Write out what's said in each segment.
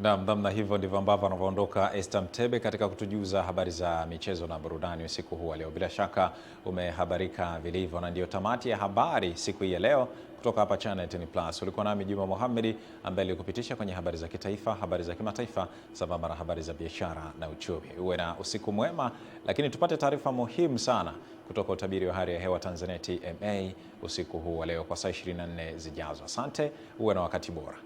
Namna hivyo ndivyo ambavyo anavyoondoka Esther Mtebe katika kutujuza habari za michezo na burudani usiku huu leo. Bila shaka umehabarika vilivyo, na ndio tamati ya habari siku hii ya leo kutoka hapa Channel 10 Plus. Ulikuwa nami Juma Mohamed ambaye nilikupitisha kwenye habari za kitaifa, habari za kimataifa, sambamba na habari za biashara na uchumi. Uwe na usiku mwema, lakini tupate taarifa muhimu sana kutoka utabiri wa hali ya hewa Tanzania TMA usiku huu wa leo kwa saa 24 zijazo. Asante, uwe na wakati bora.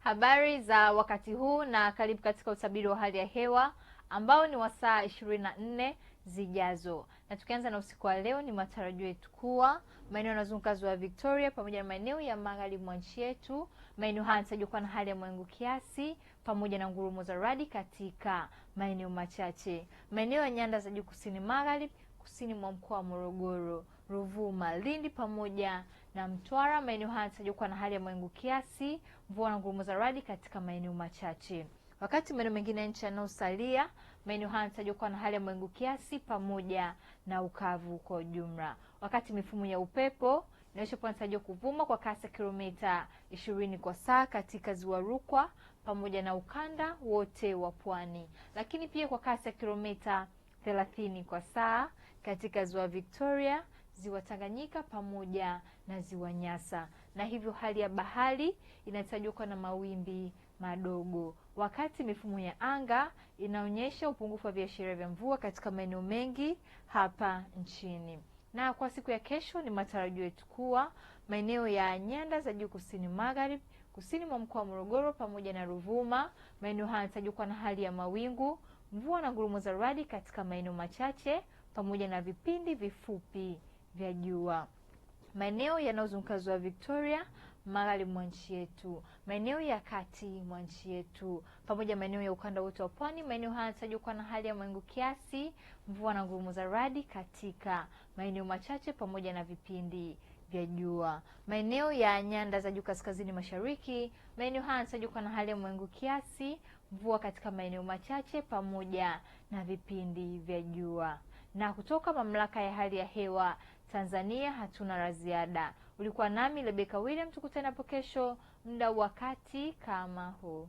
Habari za wakati huu na karibu katika utabiri wa hali ya hewa ambao ni wa saa 24 zijazo. Na tukianza na usiku wa leo, ni matarajio yetu kuwa maeneo yanayozunguka ziwa Victoria pamoja na maeneo ya magharibi mwa nchi yetu, maeneo haya yanatarajiwa kuwa na hali ya mawingu kiasi pamoja na ngurumo za radi katika maeneo machache. Maeneo ya nyanda za juu kusini magharibi, kusini mwa mkoa wa Morogoro, Ruvuma, Lindi pamoja na Mtwara, maeneo haya yanatarajiwa kuwa na hali ya mawingu kiasi, mvua na ngurumo za radi katika maeneo machache. Wakati maeneo mengine ya nchi yanayosalia, maeneo haya yanatarajiwa kuwa na hali ya mawingu kiasi pamoja na ukavu kwa ujumla. Wakati mifumo ya upepo inatarajiwa kuvuma kwa kasi ya kilomita 20 kwa saa katika ziwa Rukwa pamoja na ukanda wote wa pwani, lakini pia kwa kasi ya kilomita 30 kwa saa katika ziwa Victoria, ziwa Tanganyika pamoja na ziwa Nyasa, na hivyo hali ya bahari inatarajiwa kuwa na mawimbi madogo. Wakati mifumo ya anga inaonyesha upungufu wa viashiria vya mvua katika maeneo mengi hapa nchini. Na kwa siku ya kesho, ni matarajio yetu kuwa maeneo ya nyanda za juu kusini magharibi, kusini mwa mkoa wa Morogoro pamoja na Ruvuma, maeneo haya yanatarajiwa kuwa na hali ya mawingu, mvua na ngurumo za radi katika maeneo machache pamoja na vipindi vifupi vya jua. Maeneo yanayozunguka ziwa Victoria, magharibi mwa nchi yetu, maeneo ya kati mwa nchi yetu pamoja maeneo ya ukanda wote wa pwani, maeneo haya yanatarajiwa kuwa na hali ya mawingu kiasi, mvua na ngurumo za radi katika maeneo machache pamoja na vipindi vya jua. Maeneo ya nyanda za juu kaskazini mashariki, maeneo haya yanatarajiwa kuwa na hali ya mawingu kiasi, mvua katika maeneo machache pamoja na vipindi vya jua. Na kutoka Mamlaka ya Hali ya Hewa Tanzania hatuna la ziada. Ulikuwa nami Rebecca William, tukutane hapo kesho muda wakati kama huu.